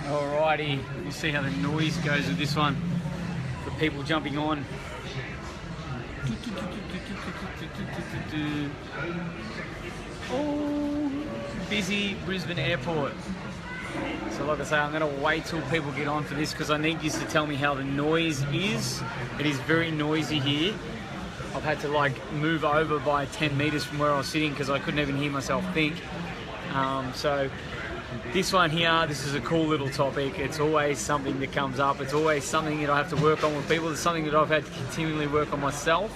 Alrighty, we'll see how the noise goes with this one for people jumping on. Oh, busy Brisbane airport. So like I say, I'm going to wait till people get on for this because I need you to tell me how the noise is. It is very noisy here. I've had to like move over by 10 meters from where I was sitting because I couldn't even hear myself think. So this one here, this is a cool little topic. It's always something that comes up. It's always something that I have to work on with people. It's something that I've had to continually work on myself.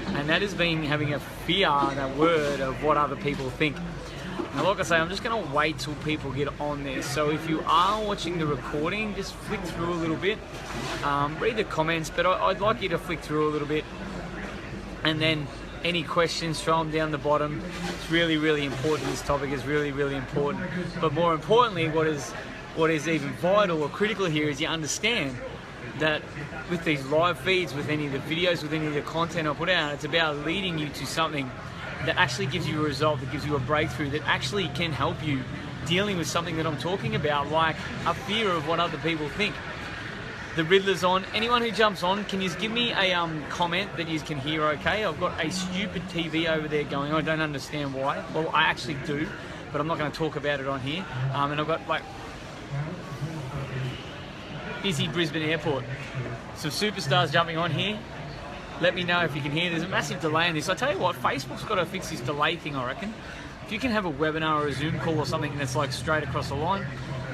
And that has been having a fear, that word, of what other people think. Now, like I say, I'm just going to wait till people get on there. So if you are watching the recording, just flick through a little bit. Read the comments, but I'd like you to flick through a little bit. And then any questions, throw them down the bottom. It's really, really important. This topic is really, really important. But more importantly, what is even vital or critical here is you understand that with these live feeds, with any of the videos, with any of the content I put out, it's about leading you to something that actually gives you a result, that gives you a breakthrough, that actually can help you dealing with something that I'm talking about, like a fear of what other people think. The Riddler's on. Anyone who jumps on, can you give me a comment that you can hear okay? I've got a stupid TV over there going. I don't understand why. Well, I actually do, but I'm not going to talk about it on here. And I've got like busy Brisbane airport. Some superstars jumping on here. Let me know if you can hear. There's a massive delay in this. I tell you what, Facebook's got to fix this delay thing, I reckon. If you can have a webinar or a Zoom call or something that's like straight across the line,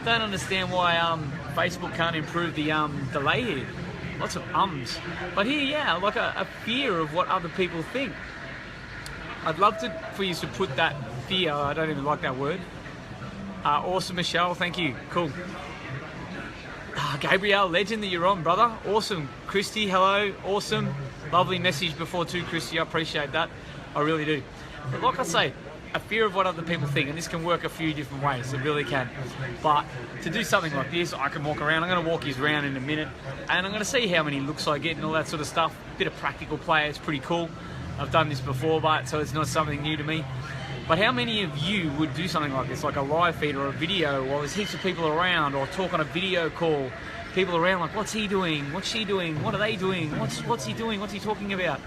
I don't understand why Facebook can't improve the delay here. Lots of ums. But here, yeah, like a fear of what other people think. I'd love for you to put that fear, I don't even like that word. Awesome, Michelle, thank you. Cool. Gabriel, legend that you're on, brother. Awesome. Christy, hello. Awesome. Lovely message before too, Christy. I appreciate that. I really do. But like I say, a fear of what other people think, and this can work a few different ways. It really can. But to do something like this, I can walk around. I'm going to walk his around in a minute, and I'm going to see how many looks I get and all that sort of stuff. Bit of practical play. It's pretty cool. I've done this before, but so it's not something new to me. But how many of you would do something like this, like a live feed or a video while there's heaps of people around, or talk on a video call, people around like, what's he doing? What's she doing? What are they doing? What's he doing? What's he talking about?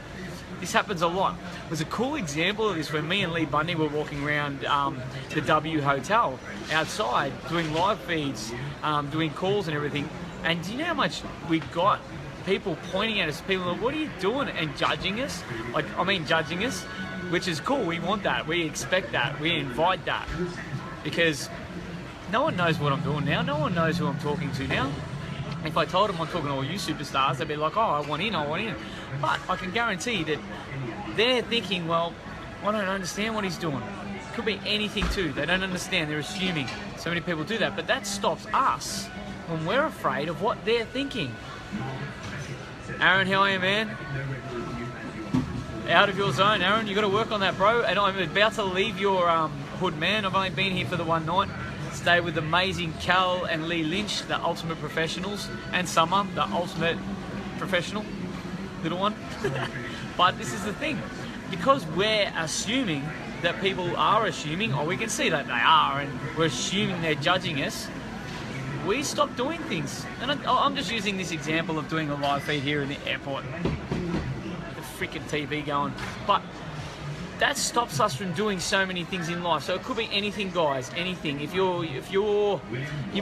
This happens a lot. There's a cool example of this when me and Lee Bundy were walking around the W Hotel outside doing live feeds, doing calls and everything. And do you know how much we got people pointing at us, people like, what are you doing? And judging us. Judging us, which is cool. We want that. We expect that. We invite that. Because no one knows what I'm doing now. No one knows who I'm talking to now. If I told them I'm talking to all you superstars, they'd be like, oh, I want in. But I can guarantee that they're thinking, well, I don't understand what he's doing. Could be anything too. They don't understand. They're assuming. So many people do that. But that stops us when we're afraid of what they're thinking. Aaron, how are you, man? Out of your zone, Aaron. You got to work on that, bro. And I'm about to leave your hood, man. I've only been here for the one night. Stay with amazing Cal and Lee Lynch, the ultimate professionals, and Summer, the ultimate professional, little one. But this is the thing, because we're assuming that people are assuming, or we can see that they are, and we're assuming they're judging us, we stop doing things. And I'm just using this example of doing a live feed here in the airport. The freaking TV going. But that stops us from doing so many things in life. So it could be anything, guys, anything. You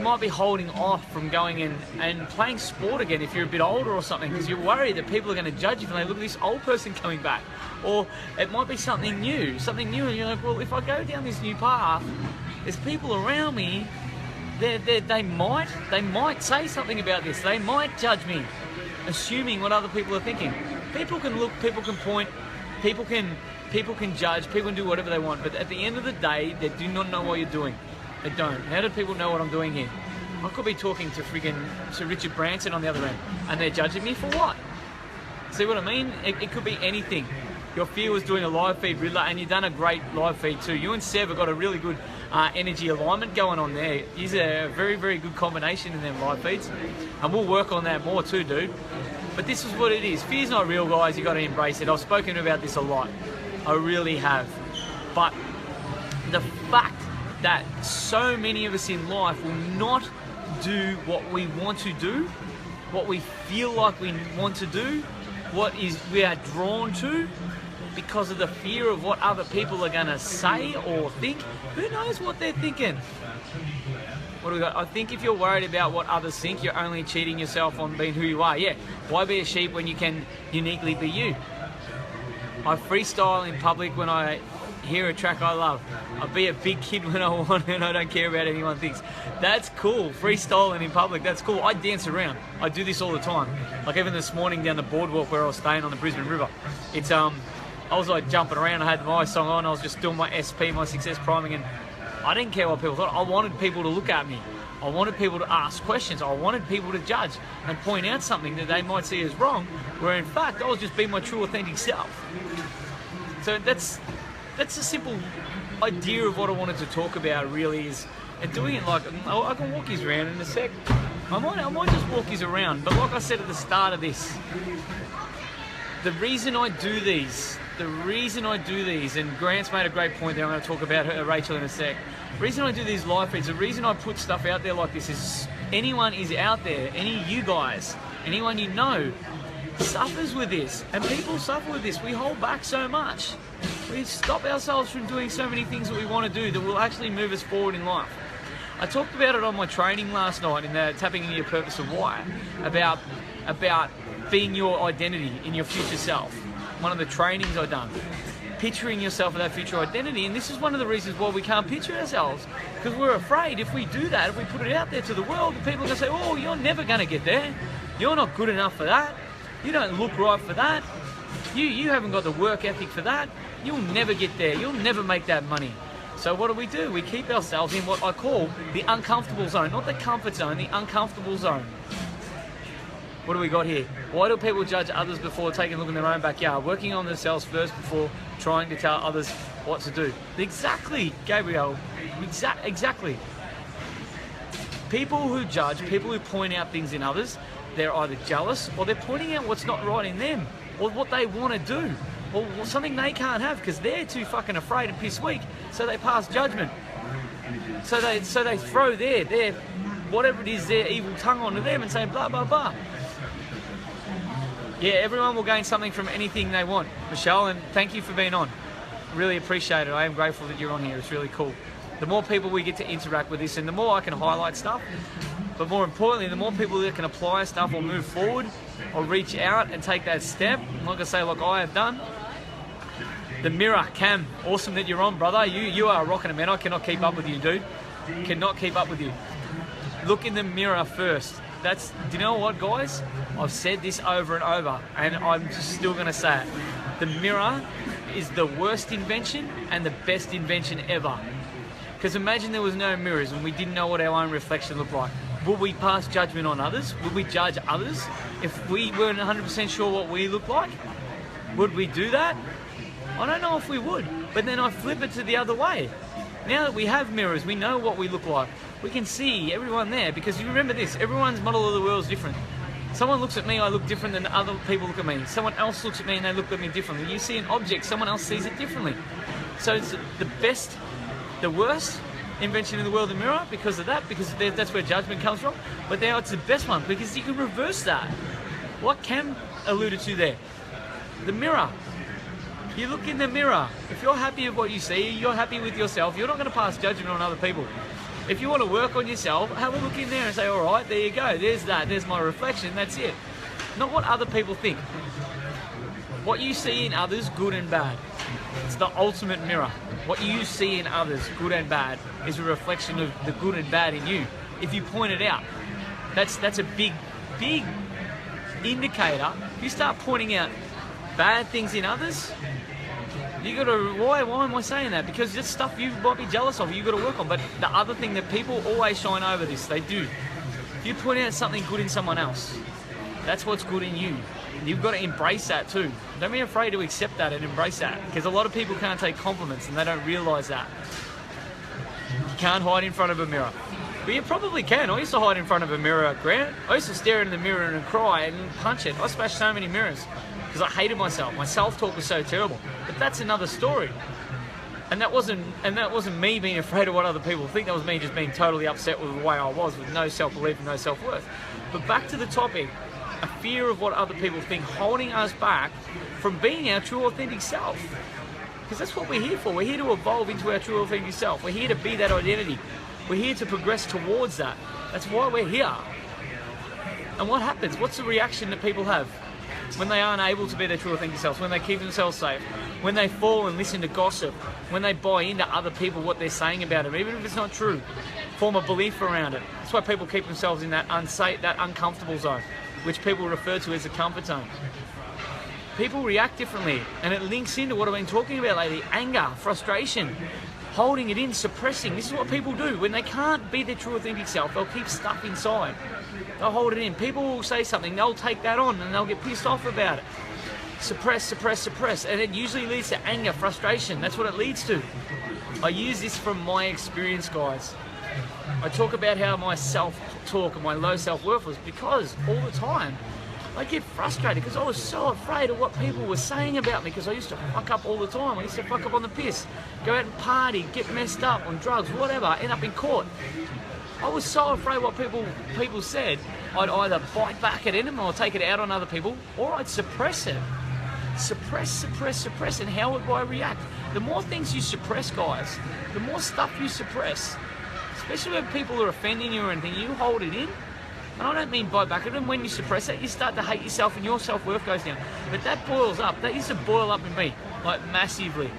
might be holding off from going and playing sport again if you're a bit older or something, because you're worried that people are going to judge you and they look at this old person coming back. Or it might be something new, and you're like, well, if I go down this new path, there's people around me, they might say something about this. They might judge me, assuming what other people are thinking. People can look, people can point, people can judge, people can do whatever they want, but at the end of the day, they do not know what you're doing. They don't. How do people know what I'm doing here? I could be talking to Richard Branson on the other end, and they're judging me for what? See what I mean? It could be anything. Your fear was doing a live feed, Riddler, and you've done a great live feed too. You and Sev have got a really good energy alignment going on there. It's a very, very good combination in them live feeds, and we'll work on that more too, dude. But this is what it is. Fear's not real, guys. You got to embrace it. I've spoken about this a lot. I really have. But the fact that so many of us in life will not do what we want to do, what we feel like we want to do, what is we are drawn to, because of the fear of what other people are going to say or think. Who knows what they're thinking? What do we got? I think if you're worried about what others think, you're only cheating yourself on being who you are. Yeah, why be a sheep when you can uniquely be you? I freestyle in public when I hear a track I love. I be a big kid when I want and I don't care about anyone thinks. That's cool. Freestyling in public, that's cool. I dance around. I do this all the time. Like even this morning down the boardwalk where I was staying on the Brisbane River. It's I was like jumping around. I had my song on. I was just doing my SP, my success priming, and I didn't care what people thought. I wanted people to look at me. I wanted people to ask questions. I wanted people to judge and point out something that they might see as wrong, where in fact I was just being my true authentic self. So that's a simple idea of what I wanted to talk about really is, and doing it like, I can walk you around in a sec. I might just walk you around, but like I said at the start of this, the reason I do these, and Grant's made a great point there, I'm going to talk about her, Rachel in a sec. The reason I do these live feeds, the reason I put stuff out there like this is anyone is out there, any of you guys, anyone you know, suffers with this, and people suffer with this. We hold back so much. We stop ourselves from doing so many things that we want to do that will actually move us forward in life. I talked about it on my training last night in the Tapping Into Your Purpose of Why, about being your identity in your future self. One of the trainings I've done, picturing yourself with that future identity, and this is one of the reasons why we can't picture ourselves, because we're afraid if we do that, if we put it out there to the world, people are going to say, oh, you're never going to get there. You're not good enough for that. You don't look right for that. You haven't got the work ethic for that. You'll never get there. You'll never make that money. So what do? We keep ourselves in what I call the uncomfortable zone, not the comfort zone, the uncomfortable zone. What do we got here? Why do people judge others before taking a look in their own backyard? Working on themselves first before trying to tell others what to do. Exactly, Gabriel. Exactly. People who judge, people who point out things in others, they're either jealous or they're pointing out what's not right in them, or what they want to do, or something they can't have because they're too fucking afraid and pissed weak, so they pass judgment. So they throw their whatever it is, their evil tongue onto them and say blah blah blah. Yeah, everyone will gain something from anything they want. Michelle, and thank you for being on. Really appreciate it. I am grateful that you're on here. It's really cool. The more people we get to interact with this, and the more I can highlight stuff, but more importantly, the more people that can apply stuff or move forward or reach out and take that step, like I say, like I have done. The mirror, Cam, awesome that you're on, brother. You are rocking a man. I cannot keep up with you, dude. Cannot keep up with you. Look in the mirror first. Do you know what, guys? I've said this over and over, and I'm just still going to say it. The mirror is the worst invention and the best invention ever. Because imagine there was no mirrors and we didn't know what our own reflection looked like. Would we pass judgment on others? Would we judge others if we weren't 100% sure what we looked like? Would we do that? I don't know if we would, but then I flip it to the other way. Now that we have mirrors, we know what we look like. We can see everyone there, because you remember this, everyone's model of the world is different. Someone looks at me, I look different than other people look at me. Someone else looks at me and they look at me differently. You see an object, someone else sees it differently. So it's the worst invention in the world, the mirror, because of that, because that's where judgment comes from. But now it's the best one, because you can reverse that. What Cam alluded to there, the mirror. You look in the mirror. If you're happy with what you see, you're happy with yourself, you're not going to pass judgment on other people. If you want to work on yourself, have a look in there and say, all right, there you go, there's my reflection, that's it. Not what other people think. What you see in others, good and bad. It's the ultimate mirror. What you see in others, good and bad, is a reflection of the good and bad in you. If you point it out, that's a big indicator. If you start pointing out bad things in others, you gotta, why am I saying that? Because it's stuff you might be jealous of, you gotta work on. But the other thing that people always shine over this, they do. If you point out something good in someone else, that's what's good in you. You've got to embrace that too. Don't be afraid to accept that and embrace that, because a lot of people can't take compliments and they don't realise that. You can't hide in front of a mirror. But you probably can. I used to hide in front of a mirror, Grant. I used to stare in the mirror and cry and punch it. I smashed so many mirrors because I hated myself. My self-talk was so terrible. But that's another story. And that wasn't me being afraid of what other people think. That was me just being totally upset with the way I was, with no self-belief and no self-worth. But back to the topic, a fear of what other people think, holding us back from being our true, authentic self. Because that's what we're here for. We're here to evolve into our true, authentic self. We're here to be that identity. We're here to progress towards that. That's why we're here. And what happens? What's the reaction that people have when they aren't able to be their true, authentic selves, when they keep themselves safe, when they fall and listen to gossip, when they buy into other people, what they're saying about them, even if it's not true, form a belief around it. That's why people keep themselves in that unsafe, that uncomfortable zone, which people refer to as a comfort zone. People react differently, and it links into what I've been talking about lately: anger, frustration, holding it in, suppressing. This is what people do. When they can't be their true, authentic self, they'll keep stuff inside. They'll hold it in. People will say something, they'll take that on, and they'll get pissed off about it. Suppress, suppress, suppress, and it usually leads to anger, frustration. That's what it leads to. I use this from my experience, guys. I talk about how my self-talk and my low self-worth was because all the time I get frustrated because I was so afraid of what people were saying about me, because I used to fuck up all the time. I used to fuck up on the piss, go out and party, get messed up on drugs, whatever, end up in court. I was so afraid what people said, I'd either bite back at them or take it out on other people, or I'd suppress it. Suppress, suppress, suppress, and how would I react? The more things you suppress, guys, the more stuff you suppress, especially when people are offending you or anything, you hold it in. And I don't mean bite back at them. When you suppress it, you start to hate yourself and your self-worth goes down. But that boils up. That used to boil up in me, like massively.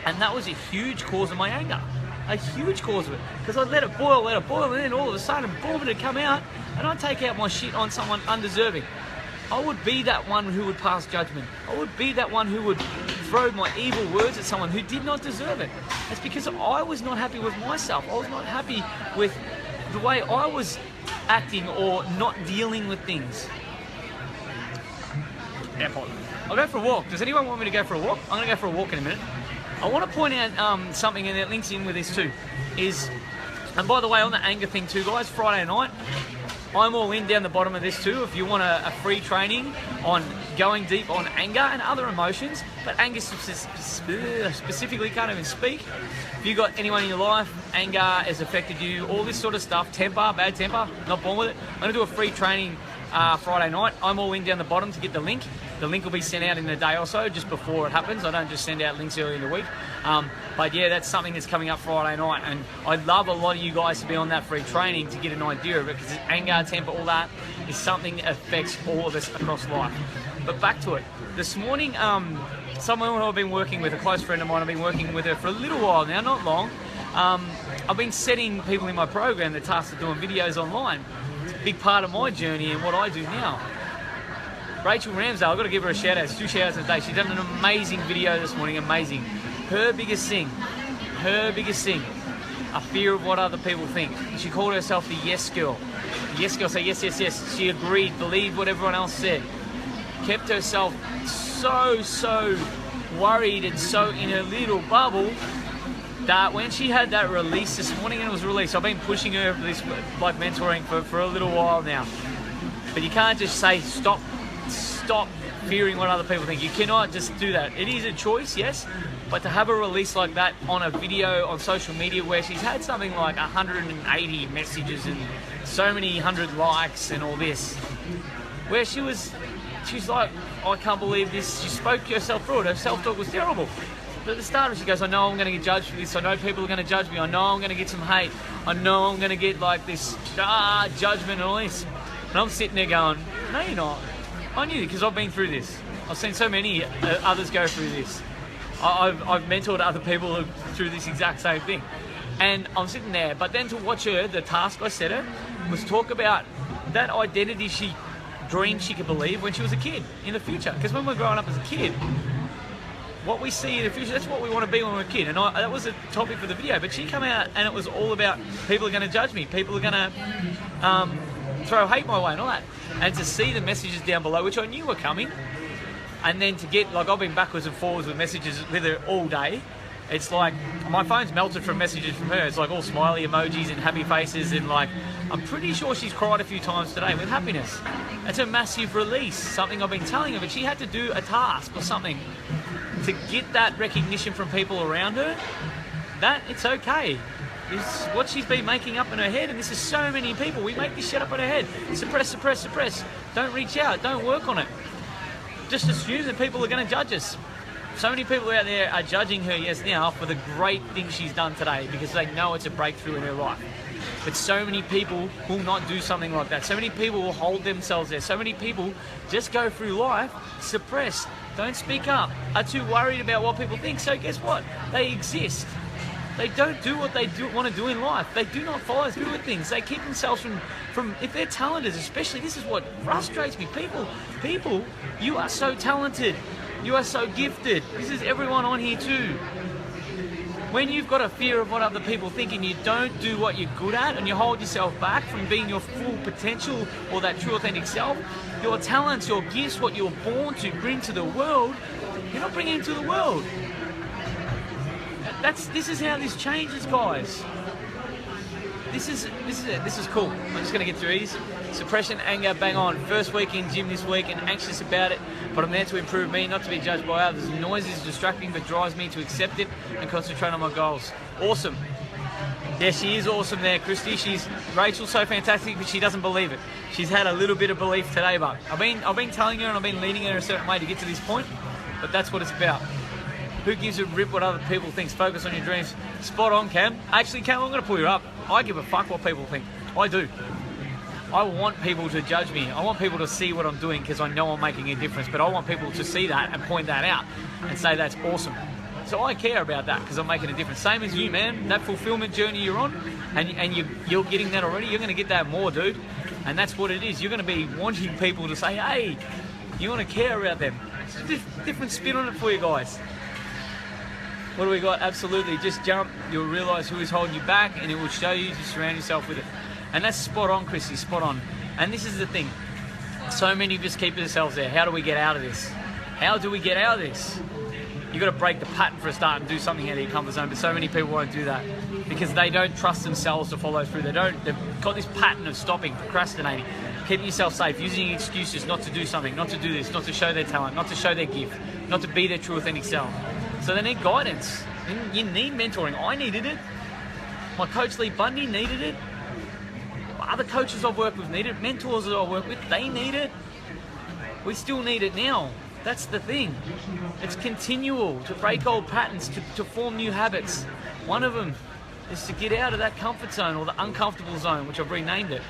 And that was a huge cause of my anger. A huge cause of it. Because I'd let it boil, and then all of a sudden, boom, it'd come out, and I'd take out my shit on someone undeserving. I would be that one who would pass judgment. I would be that one who would throw my evil words at someone who did not deserve it. It's because I was not happy with myself. I was not happy with the way I was acting or not dealing with things. Airport. I'll go for a walk. Does anyone want me to go for a walk? I'm going to go for a walk in a minute. I want to point out something, and it links in with this too, and by the way, on the anger thing too, guys, Friday night, I'm all in down the bottom of this too. If you want a free training on going deep on anger and other emotions, but anger specifically, can't even speak. If you got anyone in your life, anger has affected you, all this sort of stuff, temper, bad temper, not born with it, I'm going to do a free training Friday night. I'm all in down the bottom to get the link. The link will be sent out in a day or so, just before it happens. I don't just send out links early in the week. But yeah, that's something that's coming up Friday night, and I'd love a lot of you guys to be on that free training to get an idea of it, because anger, temper, all that is something that affects all of us across life. But back to it. This morning, someone who I've been working with, a close friend of mine, I've been working with her for a little while now, not long. I've been setting people in my program the task of doing videos online. It's a big part of my journey and what I do now. Rachel Ramsdale, I've got to give her a shout out. It's 2 shout outs a day. She's done an amazing video this morning, amazing. Her biggest thing, a fear of what other people think. She called herself the yes girl. The yes girl, say yes, yes, yes. She agreed, believed what everyone else said. Kept herself so worried and so in her little bubble that when she had that release this morning, and it was released, I've been pushing her for this, like mentoring for a little while now. But you can't just say stop fearing what other people think. You cannot just do that. It is a choice, yes, but to have a release like that on a video on social media where she's had something like 180 messages and so many 100 likes and all this, where she's like, I can't believe this. She spoke herself through it. Her self-talk was terrible. But at the start, she goes, I know I'm going to get judged for this. I know people are going to judge me. I know I'm going to get some hate. I know I'm going to get like this judgment and all this. And I'm sitting there going, no, you're not. I knew it because I've been through this. I've seen so many others go through this. I've mentored other people through this exact same thing. And I'm sitting there. But then to watch her, the task I set her was talk about that identity she dreamed she could believe when she was a kid in the future. Because when we're growing up as a kid, what we see in the future, that's what we want to be when we're a kid. And that was a topic for the video. But she came out and it was all about people are going to judge me. People are going to throw hate my way and all that. And to see the messages down below, which I knew were coming, and then to get, like, I've been backwards and forwards with messages with her all day. It's like, my phone's melted from messages from her. It's like all smiley emojis and happy faces, and like, I'm pretty sure she's cried a few times today with happiness. It's a massive release, something I've been telling her, but she had to do a task or something to get that recognition from people around her, that it's okay. This is what she's been making up in her head, and this is so many people. We make this shit up in her head. Suppress, suppress, suppress. Don't reach out. Don't work on it. Just assume that people are going to judge us. So many people out there are judging her, yes, now for the great thing she's done today because they know it's a breakthrough in her life. But so many people will not do something like that. So many people will hold themselves there. So many people just go through life suppressed, don't speak up, are too worried about what people think. So guess what? They exist. They don't do what they want to do in life. They do not follow through with things. They keep themselves from if they're talented, especially, this is what frustrates me. People, you are so talented. You are so gifted. This is everyone on here too. When you've got a fear of what other people think and you don't do what you're good at and you hold yourself back from being your full potential or that true authentic self, your talents, your gifts, what you're born to bring to the world, you're not bringing it to the world. This is how this changes, guys. This is it. This is cool. I'm just gonna get through these. Suppression, anger, bang on. First week in gym this week and anxious about it, but I'm there to improve me, not to be judged by others. Noise is distracting but drives me to accept it and concentrate on my goals. Awesome. Yeah, she is awesome there, Christy. Rachel's so fantastic, but she doesn't believe it. She's had a little bit of belief today, but I've been telling her and I've been leading her a certain way to get to this point, but that's what it's about. Who gives a rip what other people think? Focus on your dreams. Spot on, Cam. Actually, Cam, I'm going to pull you up. I give a fuck what people think. I do. I want people to judge me. I want people to see what I'm doing because I know I'm making a difference, but I want people to see that and point that out and say that's awesome. So I care about that because I'm making a difference. Same as you, man. That fulfillment journey you're on and you're getting that already. You're going to get that more, dude. And that's what it is. You're going to be wanting people to say, hey, you want to care about them. It's a different spin on it for you guys. What do we got? Absolutely. Just jump. You'll realise who is holding you back and it will show you to surround yourself with it. And that's spot on, Chrissy, spot on. And this is the thing. So many of us keep ourselves there. How do we get out of this? How do we get out of this? You've got to break the pattern for a start and do something out of your comfort zone. But so many people won't do that because they don't trust themselves to follow through. They've got this pattern of stopping, procrastinating, keeping yourself safe, using excuses not to do something, not to do this, not to show their talent, not to show their gift, not to be their true authentic self. So they need guidance. You need mentoring. I needed it. My coach Lee Bundy needed it. Other coaches I've worked with need it. Mentors that I work with, they need it. We still need it now. That's the thing. It's continual to break old patterns, to form new habits. One of them is to get out of that comfort zone or the uncomfortable zone, which I've renamed it.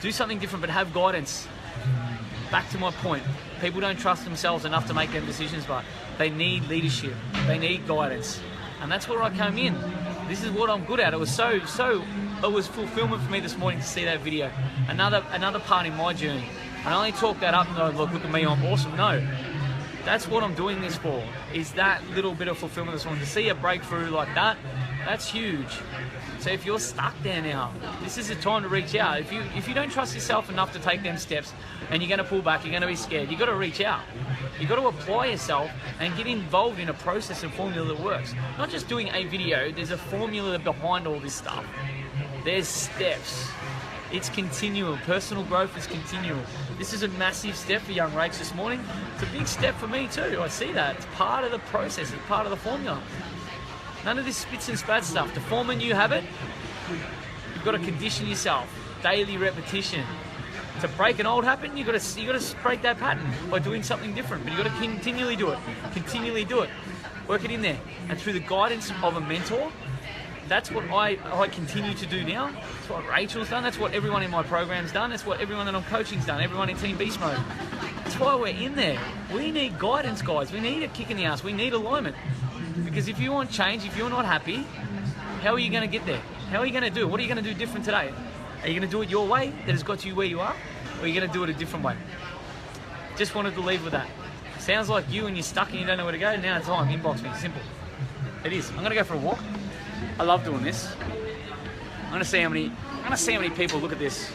Do something different, but have guidance. Back to my point. People don't trust themselves enough to make them decisions, but they need leadership. They need guidance. And that's where I came in. This is what I'm good at. It was it was fulfillment for me this morning to see that video. Another part in my journey. I only talk that up and go, look at me, I'm awesome. No. That's what I'm doing this for, is that little bit of fulfillment this morning. To see a breakthrough like that, that's huge. So if you're stuck there now, this is the time to reach out. If you don't trust yourself enough to take them steps and you're going to pull back, you're going to be scared, you've got to reach out. You've got to apply yourself and get involved in a process and formula that works. Not just doing a video, there's a formula behind all this stuff. There's steps. It's continual. Personal growth is continual. This is a massive step for young Rach this morning. It's a big step for me too. I see that. It's part of the process. It's part of the formula. None of this spits and spats stuff. To form a new habit, you've got to condition yourself. Daily repetition. To break an old habit, you've got to break that pattern by doing something different. But you've got to continually do it. Continually do it. Work it in there. And through the guidance of a mentor, that's what I continue to do now. That's what Rachel's done. That's what everyone in my program's done. That's what everyone that I'm coaching's done. Everyone in Team Beast Mode. That's why we're in there. We need guidance, guys. We need a kick in the ass. We need alignment. Because if you want change, if you're not happy, how are you going to get there? How are you going to do it? What are you going to do different today? Are you going to do it your way that has got you where you are? Or are you going to do it a different way? Just wanted to leave with that. Sounds like you and you're stuck and you don't know where to go. Now it's time. Inbox me. Simple. It is. I'm going to go for a walk. I love doing this. I'm going to see how many people look at this.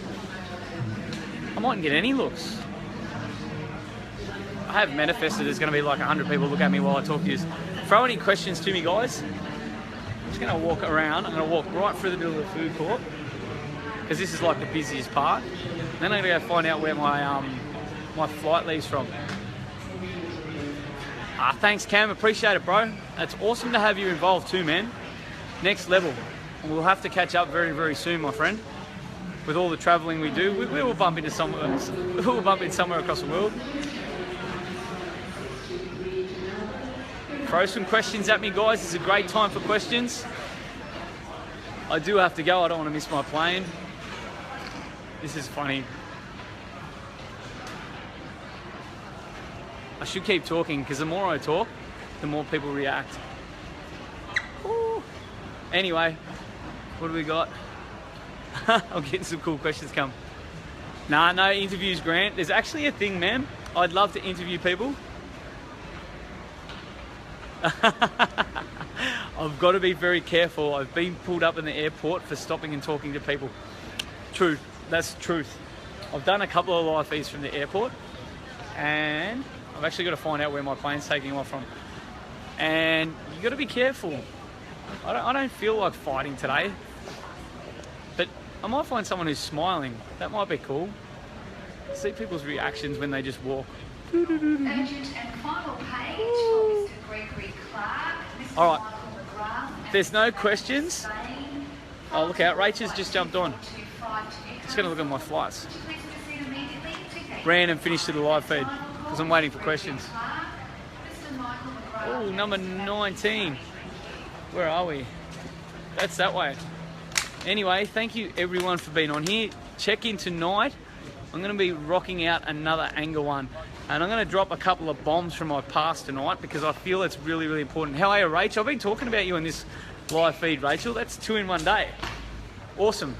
I mightn't get any looks. I have manifested there's going to be like 100 people look at me while I talk to you. Throw any questions to me, guys. I'm just going to walk around. I'm going to walk right through the middle of the food court because this is like the busiest part. Then I'm going to go find out where my flight leaves from. Thanks, Cam. Appreciate it, bro. It's awesome to have you involved too, man. Next level. We'll have to catch up very, very soon, my friend. With all the travelling we do, we will bump into somewhere. We'll bump into somewhere across the world. Throw some questions at me, guys. It's a great time for questions. I do have to go. I don't want to miss my plane. This is funny. I should keep talking because the more I talk, the more people react. Ooh. Anyway, what do we got? I'm getting some cool questions come. Nah, no interviews, Grant. There's actually a thing, man. I'd love to interview people. I've got to be very careful. I've been pulled up in the airport for stopping and talking to people. Truth. That's truth. I've done a couple of live feeds from the airport, and I've actually got to find out where my plane's taking off from. And you got to be careful. I don't feel like fighting today, but I might find someone who's smiling. That might be cool. See people's reactions when they just walk. Urgent and final page for Mr. Gregory Clark. All right. There's no questions. Oh, look out. Rachel's just jumped on. Just going to look at my flights. Ran and finished to the live feed because I'm waiting for questions. Oh, number 19. Where are we? That's that way. Anyway, thank you everyone for being on here. Check in tonight. I'm going to be rocking out another Anger one. And I'm going to drop a couple of bombs from my past tonight because I feel it's really, really important. How are you, Rachel? I've been talking about you in this live feed, Rachel. That's 2 in 1 day. Awesome.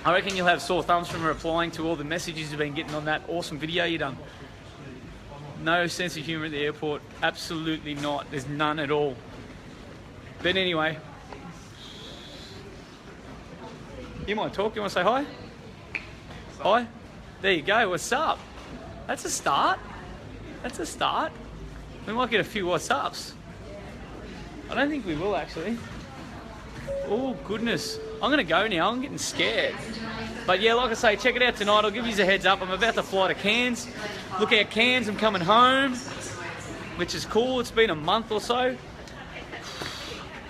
I reckon you'll have sore thumbs from replying to all the messages you've been getting on that awesome video you done. No sense of humour at the airport. Absolutely not. There's none at all. But anyway. You might talk. You want to say hi? Hi? There you go. What's up? That's a start. That's a start. We might get a few what's ups. I don't think we will actually. Oh goodness. I'm gonna go now. I'm getting scared. But yeah, like I say, check it out tonight. I'll give you a heads up. I'm about to fly to Cairns. Look out, Cairns. I'm coming home, which is cool. It's been a month or so.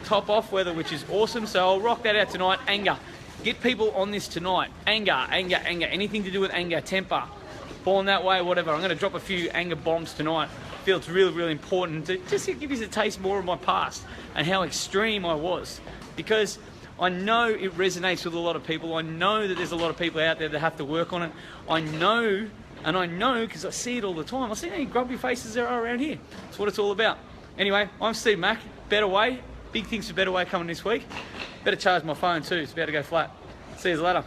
Top off weather, which is awesome. So I'll rock that out tonight. Anger. Get people on this tonight. Anger, anger, anger. Anything to do with anger, temper. Born that way, whatever. I'm going to drop a few anger bombs tonight. I feel it's really, really important to just give you a taste more of my past and how extreme I was. Because I know it resonates with a lot of people. I know that there's a lot of people out there that have to work on it. I know, and I know because I see it all the time. I see how many grumpy faces there are around here. That's what it's all about. Anyway, I'm Steve Mack. Better Way. Big things for Better Way coming this week. Better charge my phone too. It's about to go flat. See you later.